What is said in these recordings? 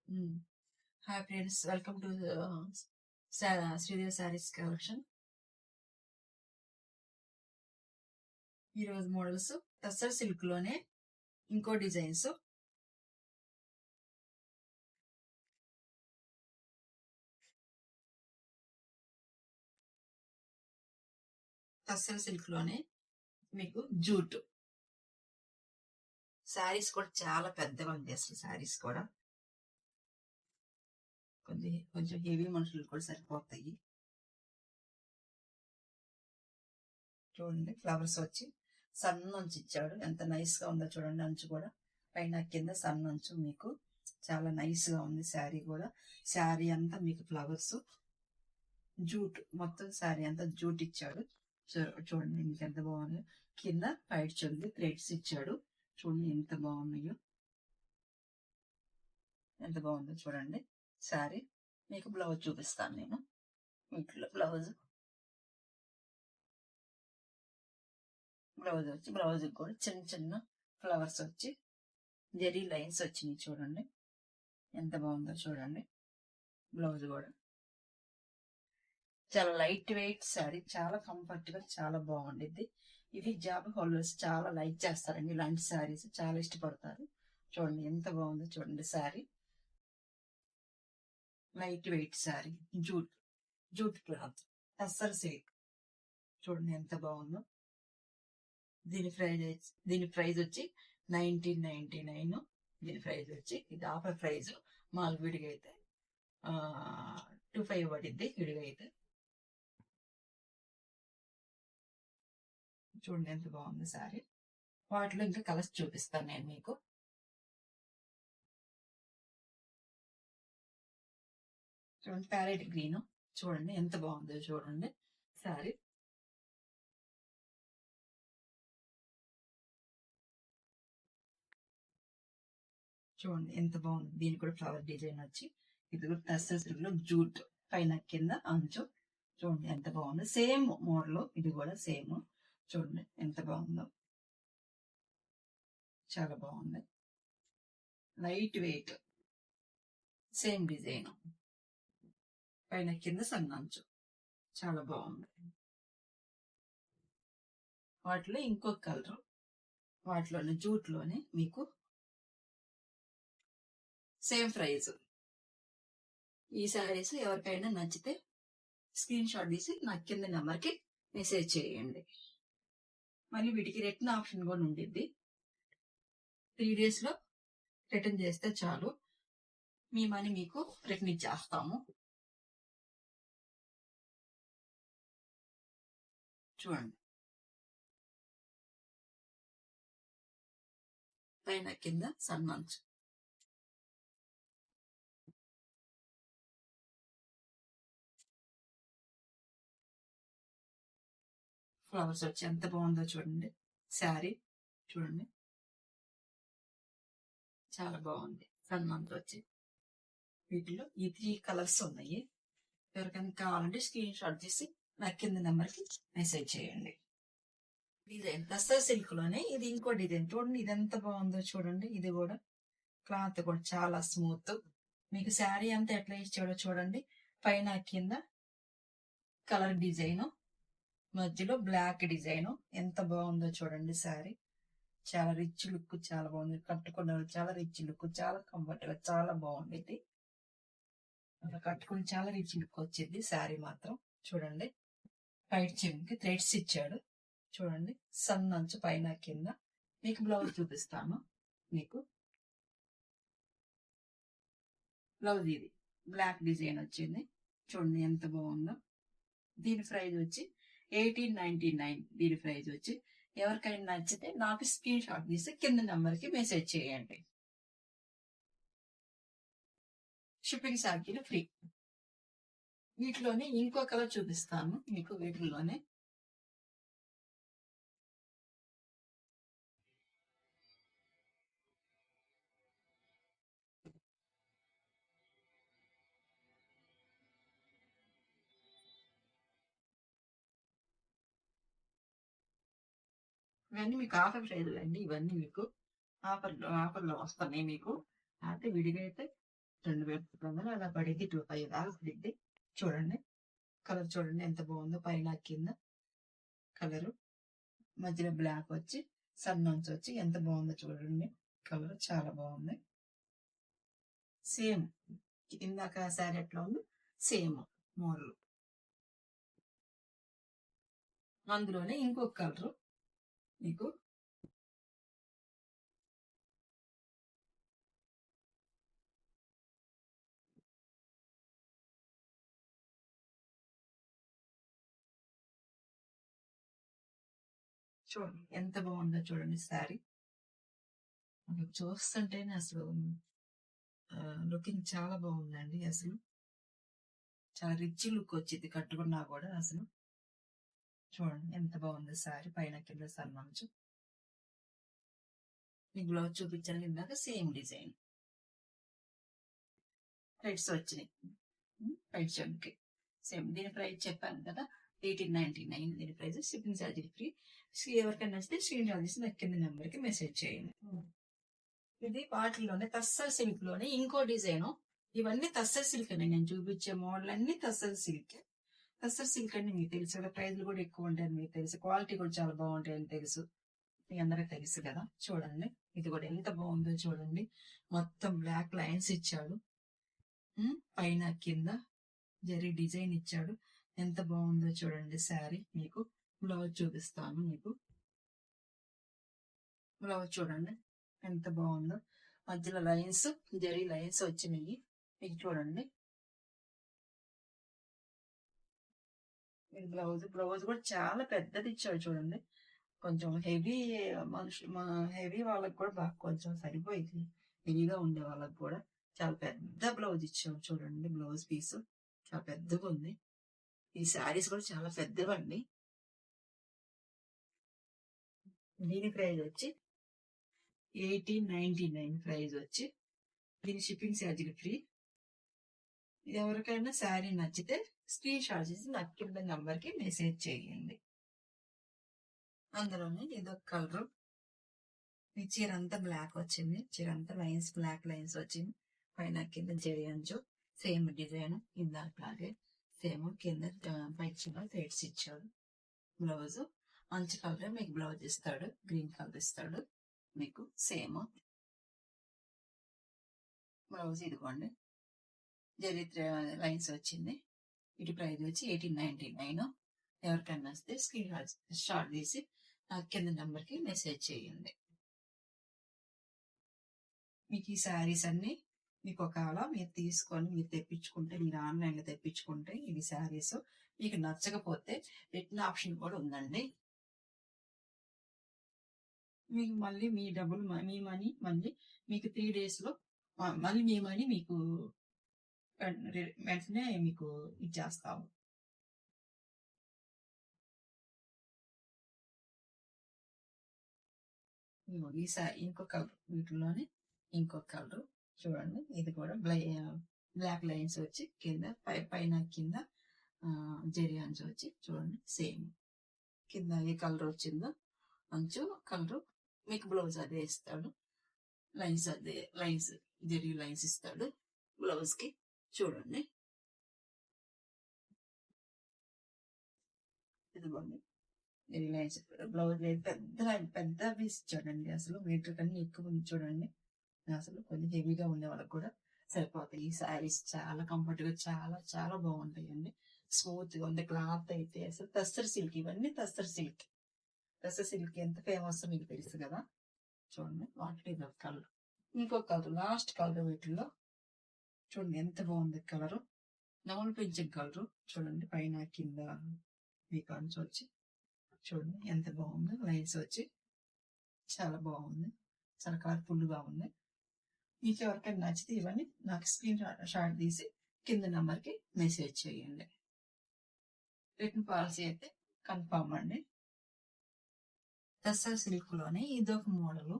Mm. Hi friends, welcome to Sridev Sarees collection. ఈ రోజు models tussar silk లోనే ఇంకో డిజైన్స్ టస్సర్ సిల్క్ లోనే మీకు జూట్ శారీస్ కూడా చాలా పెద్దగా ఉంది. అసలు శారీస్ కూడా కొంచెం హెవీ మనుషులు కూడా సరిపోతాయి. చూడండి, ఫ్లవర్స్ వచ్చి సన్ నుంచి ఇచ్చాడు. ఎంత నైస్ గా ఉందో చూడండి. అంచు కూడా పైన కింద సన్ అంచు మీకు చాలా నైస్ గా ఉంది. శారీ కూడా శారీ అంతా మీకు ఫ్లవర్స్ జూట్, మొత్తం శారీ అంతా జూట్ ఇచ్చాడు. చూడండి మీకు ఎంత బాగుంది. కింద వైట్ చూడండి థ్రెడ్స్ ఇచ్చాడు. చూడండి ఎంత బాగున్నాయో, ఎంత బాగుందో చూడండి. శారీ మీకు బ్లౌజ్ చూపిస్తాను నేను. వీటిలో బ్లౌజ్ వచ్చి బ్లౌజ్ కూడా చిన్న చిన్న ఫ్లవర్స్ వచ్చి జెరీ లైన్స్ వచ్చినాయి. చూడండి ఎంత బాగుందో చూడండి. బ్లౌజ్ కూడా చాలా లైట్ వెయిట్ శారీ, చాలా కంఫర్ట్ గా చాలా బాగుండిద్ది. ఇవి జాబ్ హోల్డర్స్ చాలా లైక్ చేస్తారండి. ఇలాంటి శారీస్ చాలా ఇష్టపడతారు. చూడండి ఎంత బాగుందో చూడండి. Sari light weight sari, jute cloth, tussar silk. చూడండి ఎంత బాగుందో. దీని ప్రైస్ వచ్చి 1999. దీని ప్రైస్ వచ్చి ఇది ఆఫర్ ప్రైస్. మాల్ విడిగా అయితే 25 పడిద్ది విడిగా అయితే. చూడండి ఎంత బాగుంది శారీ. వాటిలో ఇంకా కలర్స్ చూపిస్తాను నేను మీకు. చూడండి ప్యారెట్ గ్రీన్, చూడండి ఎంత బాగుందో చూడండి శారీ. చూడండి ఎంత బాగుంది. దీనికి కూడా ఫ్లవర్ డిజైన్ వచ్చి ఇది కూడా టస్సర్ జూట్ పైన కింద అంచు. చూడండి ఎంత బాగుంది. సేమ్ మోడల్ ఇది కూడా సేమ్. చూడండి ఎంత బాగుందో, చాలా బాగుంది. లైట్ వెయిట్ సేమ్ డిజైన్ పైన కింద సన్నంచు, చాలా బాగుంది. వాటిలో ఇంకొక కలర్, వాటిలోనే జూట్లోనే మీకు సేమ్ ప్రైస్. ఈ శారీస్ ఎవరికైనా నచ్చితే స్క్రీన్ షాట్ తీసి నాకు కింద నెంబర్కి మెసేజ్ చేయండి. మళ్ళీ వీటికి రిటర్న్ ఆప్షన్ కూడా ఉండిద్ది. 3 days లో రిటర్న్ చేస్తే చాలు, మీ మనీ మీకు రిటర్న్ ఇచ్చేస్తాము. చూడండి పైన కింద సన్మంచు. ఫ్లవర్స్ వచ్చి ఎంత బాగుందో చూడండి. శారీ చూడండి చాలా బాగుంది. సన్మంత్ వచ్చి వీటిలో ఈ 3 కలర్స్ ఉన్నాయి. ఎవరికైనా కావాలంటే స్క్రీన్ షాట్ తీసి నాకు కింద నెంబర్కి మెసేజ్ చేయండి. డిజైన్ టస్సర్ సిల్క్ లోనే ఇది ఇంకో డిజైన్. చూడండి ఇది ఎంత బాగుందో చూడండి. ఇది కూడా క్లాత్ కూడా చాలా స్మూత్. మీకు శారీ అంతా ఎట్లా ఇచ్చాడో చూడండి. పైన కింద కలర్ డిజైన్, మధ్యలో బ్లాక్ డిజైన్. ఎంత బాగుందో చూడండి. శారీ చాలా రిచ్ లుక్, చాలా బాగుంది. కట్టుకున్న చాలా రిచ్ లుక్, చాలా కంఫర్ట్ గా చాలా బాగుంది. అలా కట్టుకుని చాలా రిచ్ లుక్ వచ్చింది శారీ మాత్రం. చూడండి పైట్ చెవికి థ్రెడ్స్ ఇచ్చాడు. చూడండి సన్ అంచు పైన కింద. మీకు బ్లౌజ్ చూపిస్తాను. మీకు బ్లౌజ్ ఇది బ్లాక్ డిజైన్ వచ్చింది. చూడండి ఎంత బాగుందో. దీని ప్రైస్ వచ్చి 1899. దీని ప్రైస్ వచ్చి ఎవరికైనా నచ్చితే నాకు స్క్రీన్ షాట్ తీసి కింద నెంబర్కి మెసేజ్ చేయండి. షిప్పింగ్ ఛార్జీలు ఫ్రీ. వీటిలోనే ఇంకో కలర్ చూపిస్తాను మీకు. వీటిలోనే ఇవన్నీ మీకు ఆఫర్ ప్రైజ్లు అండి. ఇవన్నీ మీకు ఆఫర్లో వస్తున్నాయి. మీకు అయితే విడిగా అయితే 2,500 అలా పడింది. 2,500 దాకా పడింది. చూడండి కలర్ చూడండి ఎంత బాగుందో. పైన కింద కలరు మధ్యలో బ్లాక్ వచ్చి సన్ నుంచి వచ్చి ఎంత బాగుందో చూడండి. కలర్ చాలా బాగుంది. సేమ్ ఇందాక శారీ ఎట్లా ఉంది సేమ్ మోడల్. అందులోనే ఇంకొక కలర్ మీకు చూడండి ఎంత బాగుందో చూడండి శారీ. చూస్తుంటేనే అసలు లుకింగ్ చాలా బాగుందండి. అసలు చాలా రిచ్ లుక్ వచ్చింది కట్టుకున్నా కూడా. అసలు చూడండి ఎంత బాగుంది శారీ. పైన కింద సన్మాంచు. మీకు బ్లౌజ్ చూపించాను ఇందాక సేమ్ డిజైన్. థ్రెడ్స్ వచ్చినాయి రైట్ సైడ్కి సేమ్. దీని ప్రైస్ చెప్పాను కదా 1899. దీని ప్రైస్ షిప్పింగ్ ఛార్జీ ఫ్రీ. ఎవరికైనా నచ్చితే స్క్రీన్ షాట్ చేసి నాకు కింద నెంబర్కి మెసేజ్ చేయండి. ఇది వాటిలోనే తస్సర్ సిల్క్ లోనే ఇంకో డిజైన్. ఇవన్నీ తస్సర్ సిల్క్ అండి. నేను చూపించే మోడల్ అన్ని తస్సర్ సిల్క్. తస్సర్ సిల్క్ అంటే మీకు తెలుసు కదా, ప్రైజ్లు కూడా ఎక్కువ ఉంటాయని మీకు తెలుసు, క్వాలిటీ కూడా చాలా బాగుంటాయని తెలుసు, మీ అందరికి తెలుసు కదా. చూడండి ఇది కూడా ఎంత బాగుందో చూడండి. మొత్తం బ్లాక్ లైన్స్ ఇచ్చాడు. పైన కింద జరీ డిజైన్ ఇచ్చాడు. ఎంత బాగుందో చూడండి శారీ. మీకు బ్లౌజ్ చూపిస్తాను. మీకు బ్లౌజ్ చూడండి ఎంత బాగుందో. మధ్యలో లైన్స్ జరీ లైన్స్ వచ్చినాయి. మీకు చూడండి బ్లౌజ్ కూడా చాలా పెద్దది ఇచ్చాడు చూడండి. కొంచెం హెవీ మనుషులు హెవీ వాళ్ళకి కూడా బాగా కొంచెం సరిపోయింది. హెవీగా ఉండే వాళ్ళకి కూడా చాలా పెద్ద బ్లౌజ్ ఇచ్చాడు చూడండి. బ్లౌజ్ పీస్ చాలా పెద్దగా ఉంది. ఈ శారీస్ కూడా చాలా పెద్దవండి. దీని ప్రైస్ వచ్చి 1899 ప్రైస్ వచ్చి. దీని షిప్పింగ్ ఛార్జీలు ఫ్రీ. ఎవరికైనా శారీ నచ్చితే స్క్రీన్ షాట్ చేసి నాకు కింద నంబర్కి మెసేజ్ చేయండి. అందులోనే ఇదొక కలర్. ఈ చీర అంతా బ్లాక్ వచ్చింది. చీర అంతా లైన్స్ బ్లాక్ లైన్స్ వచ్చింది. పైన కింద జరి అంచు సేమ్ డిజైన్ ఇందాకలాగే సేమ్. కింద పైన థ్రెడ్స్ ఇచ్చాడు. బ్లౌజ్ మంచి కలర్ మీకు బ్లౌజ్ ఇస్తాడు. గ్రీన్ కలర్ ఇస్తాడు మీకు సేమ్ బ్లౌజ్. ఇదిగోండి జరీ లైన్స్ వచ్చింది. ఇటు ప్రైస్ వచ్చి 1899. ఎవరికైనా వస్తే స్క్రీన్ షాట్ తీసి కింద నెంబర్కి మెసేజ్ చేయండి. మీకు ఈ శారీస్ అన్ని మీకు ఒకవేళ మీరు తీసుకొని మీరు తెప్పించుకుంటే, మీరు ఆన్లైన్లో తెప్పించుకుంటే ఇవి శారీస్ మీకు నచ్చకపోతే రిటర్న్ ఆప్షన్ కూడా ఉందండి. మీకు మళ్ళీ మీ డబ్బులు మీ మనీ మళ్ళీ మీకు 3 daysలో మళ్ళీ మీ మనీ మీకు వెంటనే మీకు ఇచ్చేస్తాము. ఇంకొక కలర్, వీటిలోనే ఇంకొక కలర్ చూడండి. ఇది కూడా బ్లాక్ లైన్స్ వచ్చి కింద పైన కింద జెరీ అంచు వచ్చి చూడండి సేమ్. కింద ఏ కలర్ వచ్చిందో అంచు కలర్ మీకు బ్లౌజ్ అదే ఇస్తాడు. లైన్స్ అదే లైన్స్ జెరీ లైన్స్ ఇస్తాడు బ్లౌజ్ కి. చూడండి ఇదిగోండి జెరీ లైన్స్ బ్లౌజ్ పెద్ద పీస్ ఇచ్చాడండి. అసలు మీటర్ కన్నా ఎక్కువ ఉంది చూడండి. అసలు కొంచెం హెవీగా ఉండే వాళ్ళకి కూడా సరిపోతాయి. ఈ శారీస్ చాలా కంఫర్ట్ గా చాలా చాలా బాగుంటాయండి. స్మూత్ గా ఉంది క్లాత్ అయితే. అసలు తస్సర్ సిల్క్, ఇవన్నీ తస్సర్ సిల్క్. తస్సర్ సిల్క్ ఎంత ఫేమస్ మీకు తెలుసు కదా. చూడండి వాటిలో కలర్ ఇంకొక కలర్, లాస్ట్ కలర్ వీటిల్లో చూడండి ఎంత బాగుంది కలరు. నవల్ పెంచిన కలరు చూడండి. పైన కింద మీకు అంచు వచ్చి చూడండి ఎంత బాగుంది. లైన్స్ వచ్చి చాలా బాగుంది. చాలా కలర్ఫుల్ గా ఉంది. మీకు ఎవరికైనా నచ్చితే ఇవన్నీ నాకు స్క్రీన్ షాట్ తీసి కింద నెంబర్కి మెసేజ్ చేయండి. రిటర్న్ పాలసీ అయితే కన్ఫామ్ అండి. తస్సర్ సిల్క్ లోనే ఇదొక మోడల్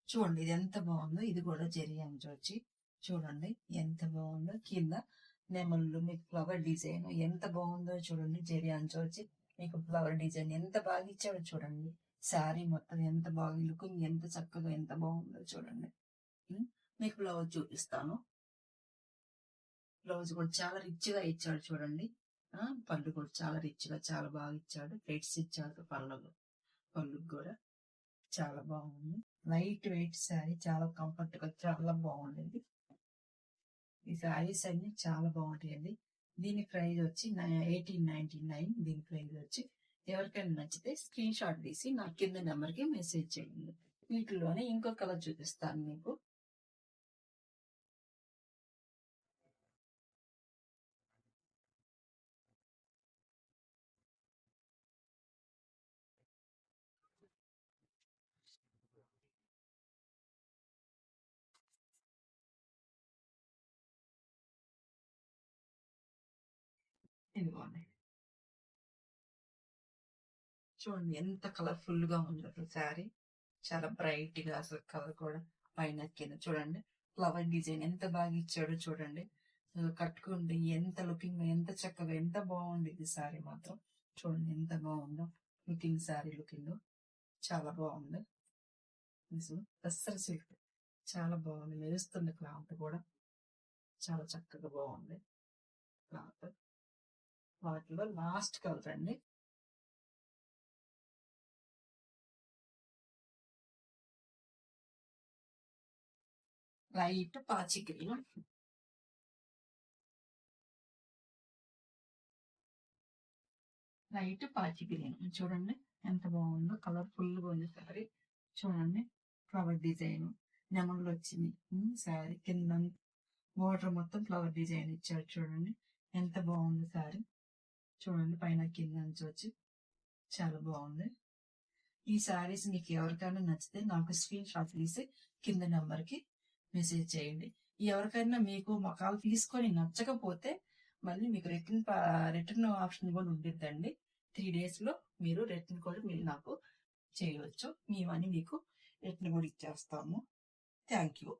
చూడండి. ఇది ఎంత బాగుందో. ఇది కూడా జెరీ అంచు వచ్చి చూడండి ఎంత బాగుందో. కింద నెమళ్ళు మీకు ఫ్లవర్ డిజైన్ ఎంత బాగుందో చూడండి. జెరీ అంచు వచ్చి మీకు ఫ్లవర్ డిజైన్ ఎంత బాగా ఇచ్చాడో చూడండి. శారీ మొత్తం ఎంత బాగా లుకింగ్ ఎంత చక్కగా ఎంత బాగుందో చూడండి. మీకు బ్లౌజ్ చూపిస్తాను. బ్లౌజ్ కూడా చాలా రిచ్ గా ఇచ్చాడు చూడండి. పళ్ళు కూడా చాలా రిచ్ గా చాలా బాగా ఇచ్చాడు. ప్లేట్స్ ఇచ్చాడు పళ్ళుకి కూడా చాలా బాగుంది. లైట్ వెయిట్ శారీ, చాలా కంఫర్ట్ గా చాలా బాగుండేది. ఈ శారీస్ అన్ని చాలా బాగుంటాయండి. దీని ప్రైస్ వచ్చి 1899. దీని ప్రైస్ వచ్చి ఎవరికైనా నచ్చితే స్క్రీన్ షాట్ తీసి నా కింద నెంబర్ కి మెసేజ్ చేయండి. వీటిలోనే ఇంకో కలర్ చూపిస్తాను మీకు. ఇదిగోండి, చూడండి ఎంత కలర్ఫుల్ గా ఉందో శారీ. చాలా బ్రైట్ గా అసలు కలర్ కూడా పైన కింద చూడండి. ఫ్లవర్ డిజైన్ ఎంత బాగా ఇచ్చాడో చూడండి. అసలు కట్టుకుంటే ఎంత లుకింగ్, ఎంత చక్కగా, ఎంత బాగుంది ఇది శారీ మాత్రం. చూడండి ఎంత బాగుందో లుకింగ్, శారీ లుకింగ్ చాలా బాగుంది. అస్సలు సిల్క్ చాలా బాగుంది. మెరుస్తుంది క్లాత్ కూడా చాలా చక్కగా బాగుంది క్లాత్. వాటిలో లాస్ట్ కలర్ అండి. లైట్ పాచి గ్రీన్. లైట్ పాచి గ్రీన్ చూడండి ఎంత బాగుందో. కలర్ఫుల్ గా ఉంది సారీ. చూడండి ఫ్లవర్ డిజైన్ నెమళ్ళు వచ్చింది. శారీ కింద బోర్డర్ మొత్తం ఫ్లవర్ డిజైన్ ఇచ్చారు. చూడండి ఎంత బాగుంది శారీ. చూడండి పైన కింద నుంచి వచ్చి చాలా బాగుంది. ఈ శారీస్ మీకు ఎవరికైనా నచ్చితే నాకు స్క్రీన్ షాట్ తీసి కింద నెంబర్ కి మెసేజ్ చేయండి. ఎవరికైనా మీకు మా కాల్ తీసుకొని నచ్చకపోతే మళ్ళీ మీకు రిటర్న్ ఆప్షన్ కూడా ఉండిద్దండి. 3 days లో మీరు రిటర్న్ కూడా మీరు నాకు చేయవచ్చు. మేమని మీకు రిటర్న్ కూడా ఇచ్చేస్తాము. Thank you.